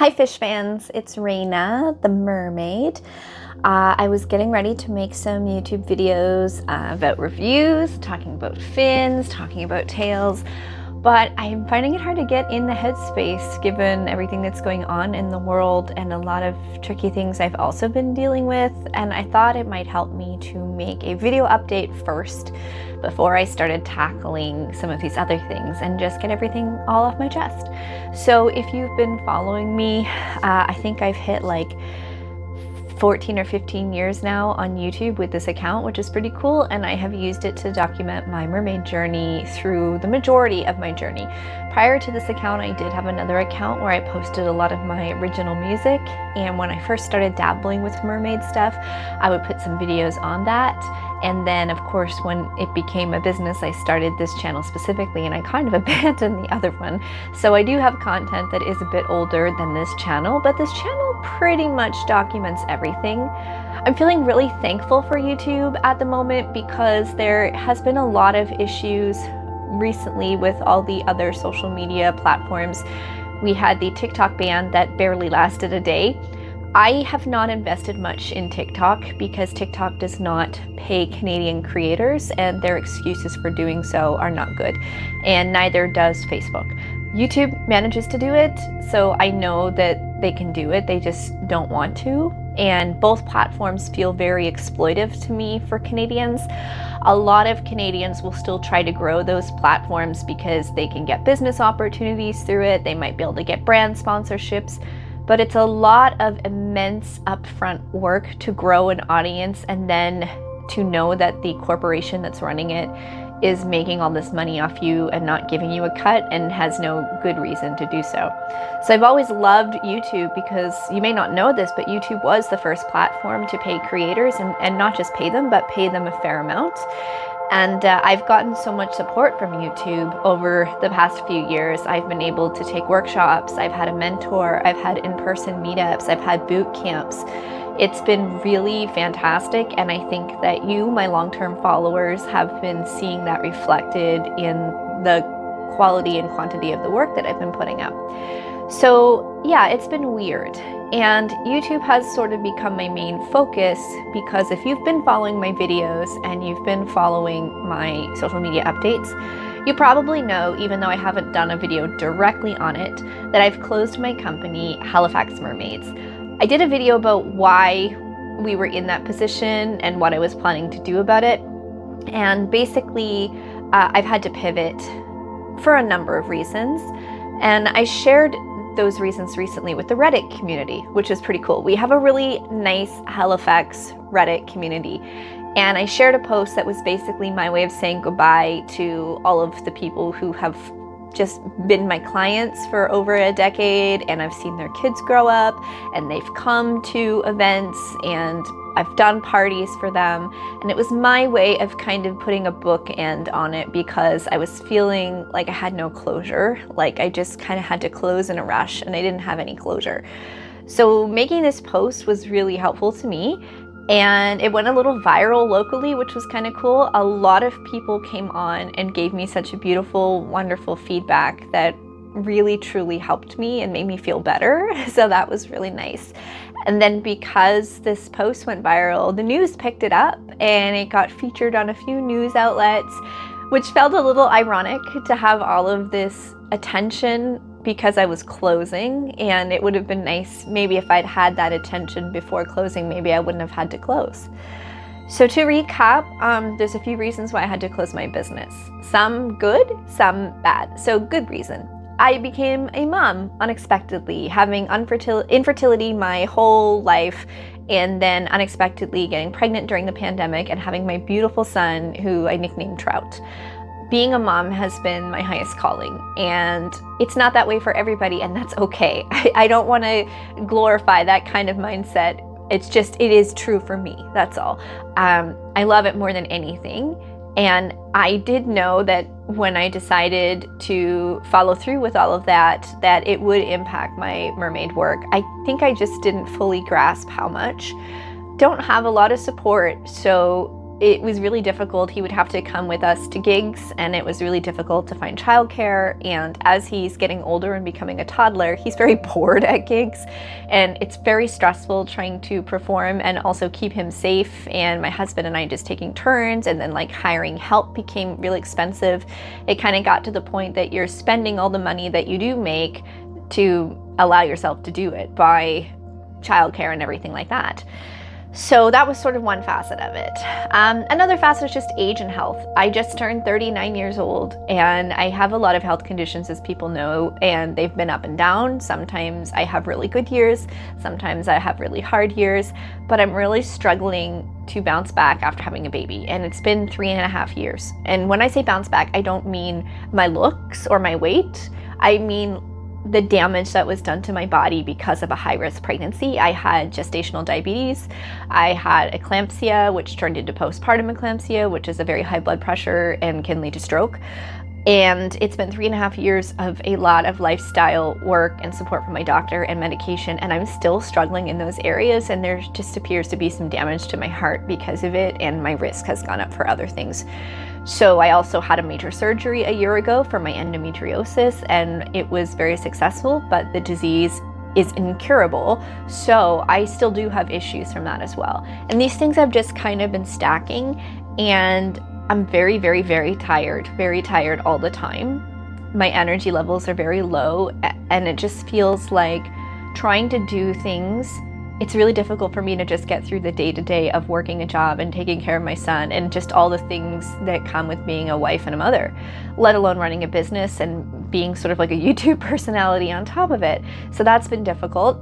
Hi fish fans, it's Raina, the mermaid. I was getting ready to make some YouTube videos about reviews, talking about fins, talking about tails, but I'm finding it hard to get in the headspace given everything that's going on in the world and a lot of tricky things I've also been dealing with, and I thought it might help me to make a video update first before I started tackling some of these other things and just get everything all off my chest. So if you've been following me, I think I've hit like 14 or 15 years now on YouTube with this account, which is pretty cool, and I have used it to document my mermaid journey through the majority of my journey. Prior to this account, I did have another account where I posted a lot of my original music, and when I first started dabbling with mermaid stuff, I would put some videos on that. And then, of course, when it became a business, I started this channel specifically, and I kind of abandoned the other one. So I do have content that is a bit older than this channel, but this channel pretty much documents everything. I'm feeling really thankful for YouTube at the moment because there has been a lot of issues recently with all the other social media platforms. We had the TikTok ban that barely lasted a day. I have not invested much in TikTok because TikTok does not pay Canadian creators, and their excuses for doing so are not good, and neither does Facebook. YouTube manages to do it, so I know that they can do it, they just don't want to, and both platforms feel very exploitive to me for Canadians. A lot of Canadians will still try to grow those platforms because they can get business opportunities through it, they might be able to get brand sponsorships, but it's a lot of immense upfront work to grow an audience and then to know that the corporation that's running it is making all this money off you and not giving you a cut and has no good reason to do so. So I've always loved YouTube because you may not know this, but YouTube was the first platform to pay creators and not just pay them, but pay them a fair amount. And I've gotten so much support from YouTube over the past few years. I've been able to take workshops, I've had a mentor, I've had in-person meetups, I've had boot camps. It's been really fantastic, and I think that you, my long-term followers, have been seeing that reflected in the quality and quantity of the work that I've been putting up. So yeah, it's been weird. And YouTube has sort of become my main focus because if you've been following my videos and you've been following my social media updates, you probably know, even though I haven't done a video directly on it, that I've closed my company, Halifax Mermaids. I did a video about why we were in that position and what I was planning to do about it. And basically, I've had to pivot for a number of reasons. And I shared those reasons recently with the Reddit community, which is pretty cool. We have a really nice Halifax Reddit community, and I shared a post that was basically my way of saying goodbye to all of the people who have just been my clients for over a decade, and I've seen their kids grow up, and they've come to events, and I've done parties for them, and it was my way of kind of putting a bookend on it because I was feeling like I had no closure, like I just kind of had to close in a rush and I didn't have any closure. So making this post was really helpful to me, and it went a little viral locally, which was kind of cool. A lot of people came on and gave me such a beautiful, wonderful feedback that really truly helped me and made me feel better. So that was really nice. And then because this post went viral, the news picked it up and it got featured on a few news outlets, which felt a little ironic to have all of this attention because I was closing, and it would have been nice maybe if I'd had that attention before closing, maybe I wouldn't have had to close. So to recap, there's a few reasons why I had to close my business. Some good, some bad. So good reason. I became a mom unexpectedly, having infertility my whole life, and then unexpectedly getting pregnant during the pandemic and having my beautiful son, who I nicknamed Trout. Being a mom has been my highest calling, and it's not that way for everybody, and that's okay. I don't want to glorify that kind of mindset. It's just, it is true for me, that's all. I love it more than anything. And I did know that when I decided to follow through with all of that, that it would impact my mermaid work. I think I just didn't fully grasp how much. Don't have a lot of support, so it was really difficult. He would have to come with us to gigs, and it was really difficult to find childcare. And as he's getting older and becoming a toddler, he's very bored at gigs, and it's very stressful trying to perform and also keep him safe. And my husband and I just taking turns, and then like hiring help became really expensive. It kind of got to the point that you're spending all the money that you do make to allow yourself to do it by childcare and everything like that. So that was sort of one facet of it. Another facet is just age and health. I just turned 39 years old, and I have a lot of health conditions, as people know, and they've been up and down. Sometimes I have really good years, sometimes I have really hard years, but I'm really struggling to bounce back after having a baby, and it's been 3.5 years. And when I say bounce back, I don't mean my looks or my weight. I mean the damage that was done to my body because of a high-risk pregnancy. I had gestational diabetes, I had eclampsia, which turned into postpartum eclampsia, which is a very high blood pressure and can lead to stroke. And it's been 3.5 years of a lot of lifestyle work and support from my doctor and medication, and I'm still struggling in those areas, and there just appears to be some damage to my heart because of it, and my risk has gone up for other things. So I also had a major surgery a year ago for my endometriosis, and it was very successful, but the disease is incurable. So I still do have issues from that as well. And these things have just kind of been stacking, and I'm very, very, very tired all the time. My energy levels are very low, and it just feels like trying to do things. It's really difficult for me to just get through the day-to-day of working a job and taking care of my son and just all the things that come with being a wife and a mother, let alone running a business and being sort of like a YouTube personality on top of it. So that's been difficult.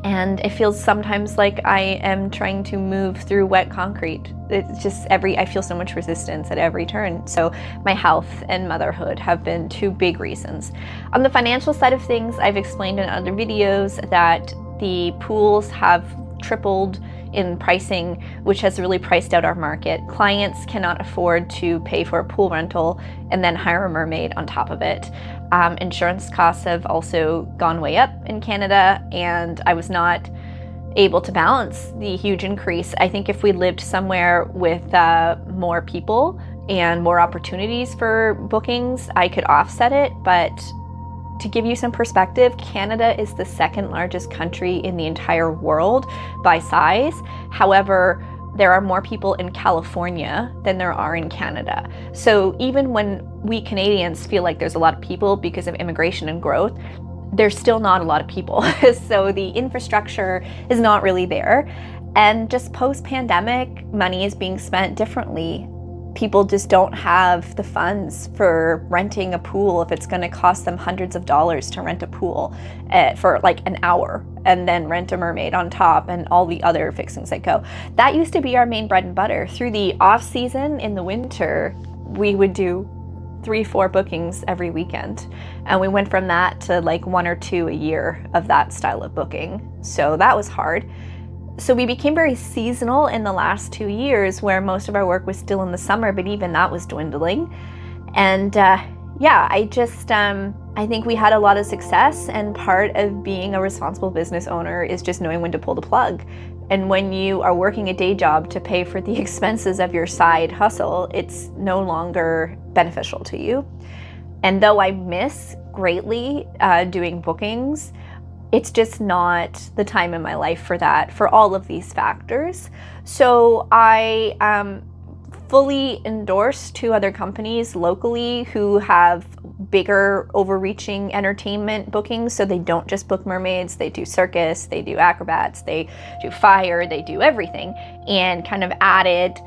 And it feels sometimes like I am trying to move through wet concrete. It's just I feel so much resistance at every turn. So my health and motherhood have been two big reasons. On the financial side of things, I've explained in other videos that the pools have tripled in pricing, which has really priced out our market. Clients cannot afford to pay for a pool rental and then hire a mermaid on top of it. Insurance costs have also gone way up in Canada, and I was not able to balance the huge increase. I think if we lived somewhere with more people and more opportunities for bookings, I could offset it, but to give you some perspective, Canada is the second largest country in the entire world by size. However, there are more people in California than there are in Canada. So even when we Canadians feel like there's a lot of people because of immigration and growth, there's still not a lot of people. So the infrastructure is not really there. And just post-pandemic, money is being spent differently. People just don't have the funds for renting a pool if it's going to cost them hundreds of dollars to rent a pool for like an hour, and then rent a mermaid on top and all the other fixings that go. That used to be our main bread and butter. Through the off season in the winter, we would do 3-4 bookings every weekend. And we went from that to like 1 or 2 a year of that style of booking. So that was hard. So we became very seasonal in the last 2 years, where most of our work was still in the summer, but even that was dwindling. And I think we had a lot of success, and part of being a responsible business owner is just knowing when to pull the plug. And when you are working a day job to pay for the expenses of your side hustle, it's no longer beneficial to you. And though I miss greatly doing bookings, it's just not the time in my life for that, for all of these factors. So I fully endorse 2 other companies locally who have bigger overreaching entertainment bookings. So they don't just book mermaids, they do circus, they do acrobats, they do fire, they do everything, and kind of added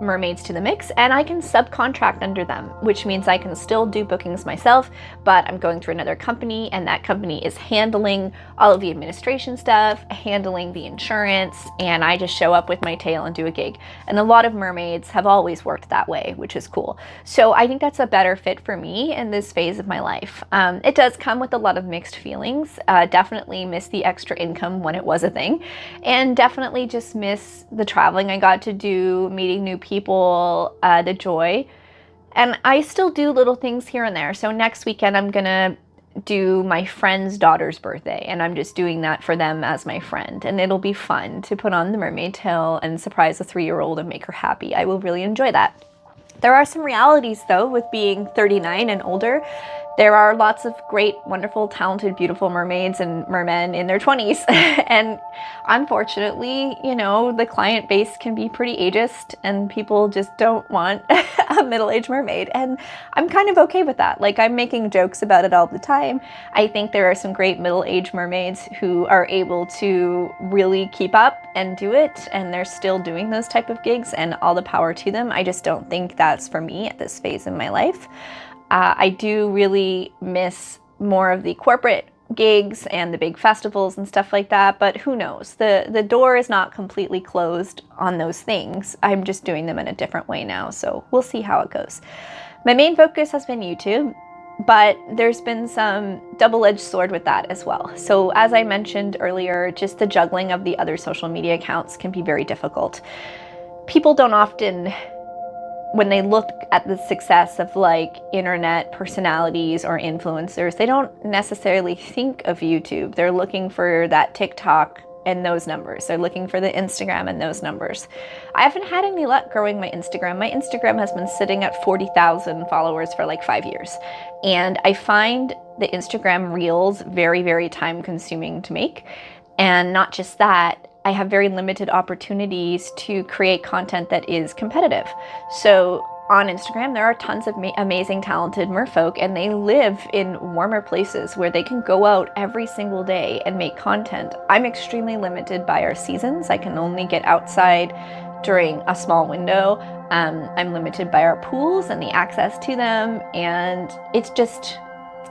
mermaids to the mix, and I can subcontract under them, which means I can still do bookings myself, but I'm going through another company, and that company is handling all of the administration stuff, handling the insurance, and I just show up with my tail and do a gig. And a lot of mermaids have always worked that way, which is cool. So I think that's a better fit for me in this phase of my life. It does come with a lot of mixed feelings. Definitely miss the extra income when it was a thing, and definitely just miss the traveling I got to do, meeting new people, the joy. And I still do little things here and there. So next weekend I'm gonna do my friend's daughter's birthday, and I'm just doing that for them as my friend, and it'll be fun to put on the mermaid tail and surprise a 3-year-old and make her happy. I will really enjoy that. There are some realities though with being 39 and older. There are lots of great, wonderful, talented, beautiful mermaids and mermen in their 20s. And unfortunately, you know, the client base can be pretty ageist and people just don't want a middle-aged mermaid. And I'm kind of okay with that. Like, I'm making jokes about it all the time. I think there are some great middle-aged mermaids who are able to really keep up and do it, and they're still doing those type of gigs, and all the power to them. I just don't think that's for me at this phase in my life. I do really miss more of the corporate gigs and the big festivals and stuff like that, but who knows? The door is not completely closed on those things. I'm just doing them in a different way now, so we'll see how it goes. My main focus has been YouTube, but there's been some double-edged sword with that as well. So as I mentioned earlier, just the juggling of the other social media accounts can be very difficult. People don't often, when they look at the success of like internet personalities or influencers, they don't necessarily think of YouTube. They're looking for that TikTok and those numbers. They're looking for the Instagram and those numbers. I haven't had any luck growing my Instagram. My Instagram has been sitting at 40,000 followers for like 5 years. And I find the Instagram reels very, very time consuming to make. And not just that, I have very limited opportunities to create content that is competitive. So on Instagram, there are tons of amazing, talented merfolk, and they live in warmer places where they can go out every single day and make content. I'm extremely limited by our seasons. I can only get outside during a small window. I'm limited by our pools and the access to them, and it's just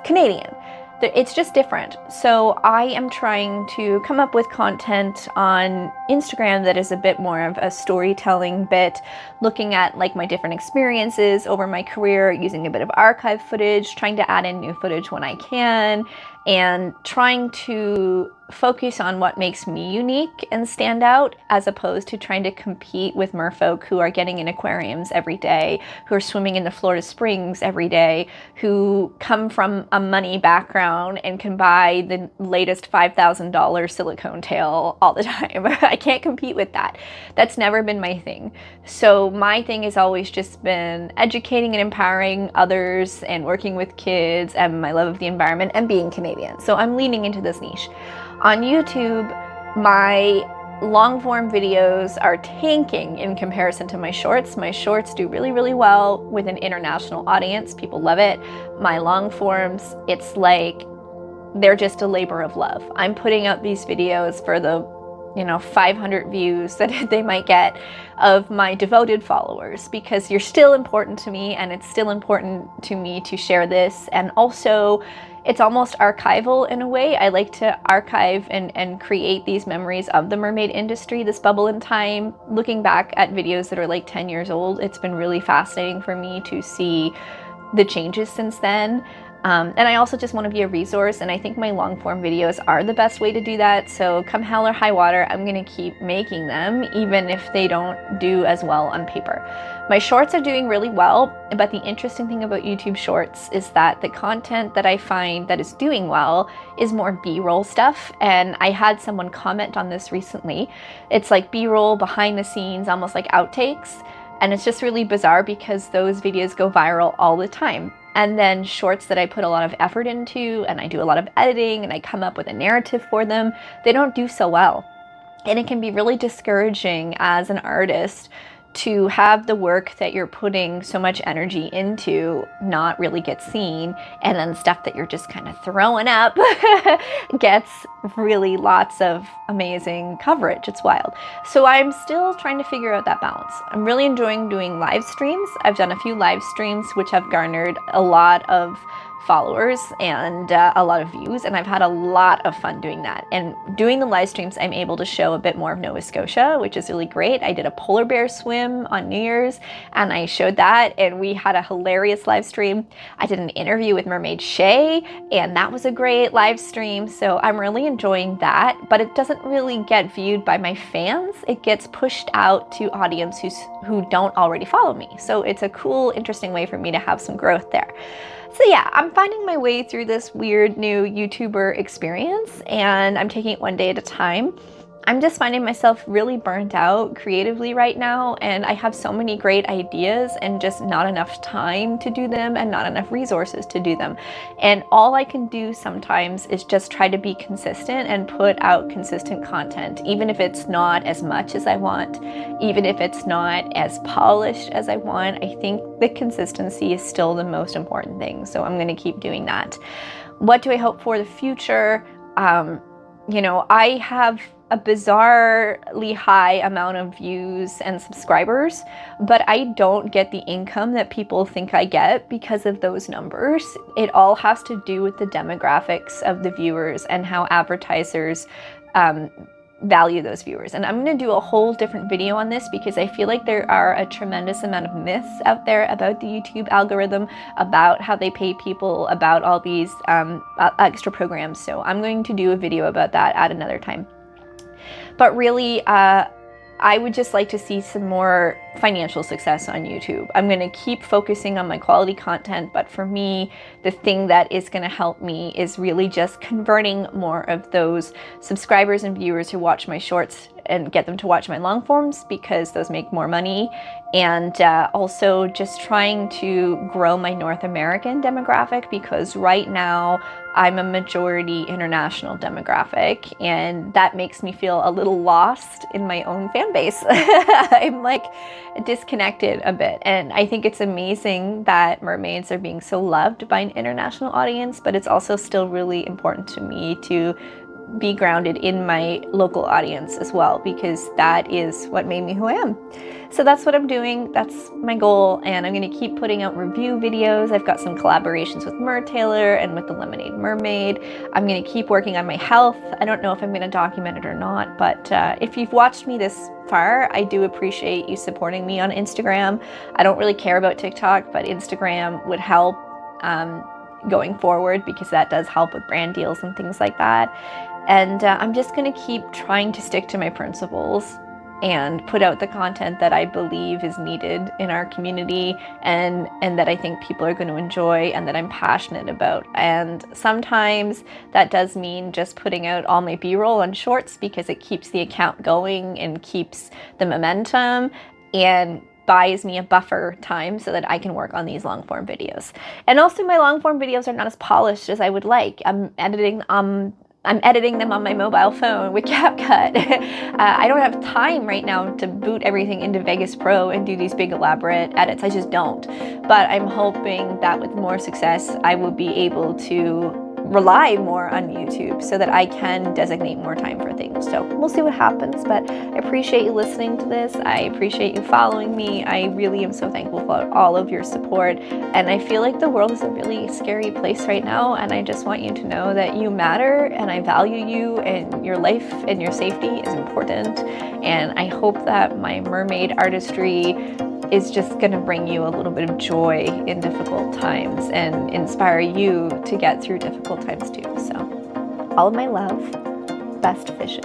Canadian. It's just different. So I am trying to come up with content on Instagram that is a bit more of a storytelling bit, looking at like my different experiences over my career, using a bit of archive footage, trying to add in new footage when I can, and trying to focus on what makes me unique and stand out, as opposed to trying to compete with merfolk who are getting in aquariums every day, who are swimming in the Florida Springs every day, who come from a money background and can buy the latest $5,000 silicone tail all the time. I can't compete with that. That's never been my thing. So my thing has always just been educating and empowering others and working with kids and my love of the environment and being Canadian. So I'm leaning into this niche. On YouTube, my long form videos are tanking in comparison to my shorts. My shorts do really, really well with an international audience. People love it. My long forms, it's like they're just a labor of love. I'm putting out these videos for the 500 views that they might get of my devoted followers, because you're still important to me, and it's still important to me to share this. And also, it's almost archival in a way. I like to archive and create these memories of the mermaid industry, this bubble in time. Looking back at videos that are like 10 years old, it's been really fascinating for me to see the changes since then. And I also just want to be a resource, and I think my long form videos are the best way to do that. So come hell or high water, I'm going to keep making them, even if they don't do as well on paper. My shorts are doing really well, but the interesting thing about YouTube shorts is that the content that I find that is doing well is more B-roll stuff. And I had someone comment on this recently. It's like B-roll, behind the scenes, almost like outtakes. And it's just really bizarre because those videos go viral all the time. And then shorts that I put a lot of effort into, and I do a lot of editing, and I come up with a narrative for them, they don't do so well. And it can be really discouraging as an artist to have the work that you're putting so much energy into not really get seen, and then stuff that you're just kind of throwing up gets really lots of amazing coverage. It's wild. So I'm still trying to figure out that balance. I'm really enjoying doing live streams. I've done a few live streams which have garnered a lot of followers and a lot of views, and I've had a lot of fun doing that. And doing the live streams, I'm able to show a bit more of Nova Scotia, which is really great. I did a polar bear swim on New Year's, and I showed that, and we had a hilarious live stream. I did an interview with Mermaid Shay, and that was a great live stream. So I'm really enjoying that, but it doesn't really get viewed by my fans. It gets pushed out to audience who don't already follow me. So it's a cool, interesting way for me to have some growth there. So yeah, I'm finding my way through this weird new YouTuber experience, and I'm taking it one day at a time. I'm just finding myself really burnt out creatively right now, and I have so many great ideas and just not enough time to do them and not enough resources to do them. And all I can do sometimes is just try to be consistent and put out consistent content, even if it's not as much as I want, even if it's not as polished as I want. I think the consistency is still the most important thing, so I'm going to keep doing that. What do I hope for the future? You know, I have a bizarrely high amount of views and subscribers, but I don't get the income that people think I get because of those numbers. It all has to do with the demographics of the viewers and how advertisers value those viewers. And I'm going to do a whole different video on this because I feel like there are a tremendous amount of myths out there about the YouTube algorithm, about how they pay people, about all these extra programs. So I'm going to do a video about that at another time. But really, I would just like to see some more financial success on YouTube. I'm going to keep focusing on my quality content, but for me, the thing that is going to help me is really just converting more of those subscribers and viewers who watch my shorts and get them to watch my long forms, because those make more money. And also just trying to grow my North American demographic, because right now I'm a majority international demographic, and that makes me feel a little lost in my own fan base. I'm like disconnected a bit, and I think it's amazing that mermaids are being so loved by an international audience, but it's also still really important to me to be grounded in my local audience as well, because that is what made me who I am. So that's what I'm doing. That's my goal, and I'm going to keep putting out review videos. I've got some collaborations with Taylor and with the Lemonade Mermaid. I'm going to keep working on my health. I don't know if I'm going to document it or not, but if you've watched me this far, I do appreciate you supporting me on Instagram. I don't really care about TikTok, but Instagram would help going forward, because that does help with brand deals and things like that. And I'm just going to keep trying to stick to my principles and put out the content that I believe is needed in our community, and that I think people are going to enjoy and that I'm passionate about. And sometimes that does mean just putting out all my B-roll and shorts, because it keeps the account going and keeps the momentum and buys me a buffer time so that I can work on these long form videos. And also, my long form videos are not as polished as I would like. I'm editing them on my mobile phone with CapCut. I don't have time right now to boot everything into Vegas Pro and do these big elaborate edits. I just don't. But I'm hoping that with more success, I will be able to rely more on YouTube so that I can designate more time for things. So we'll see what happens, but I appreciate you listening to this. I appreciate you following me. I really am so thankful for all of your support, and I feel like the world is a really scary place right now, and I just want you to know that you matter, and I value you, and your life and your safety is important. And I hope that my mermaid artistry is just going to bring you a little bit of joy in difficult times and inspire you to get through difficult times too. So all of my love, best fishes.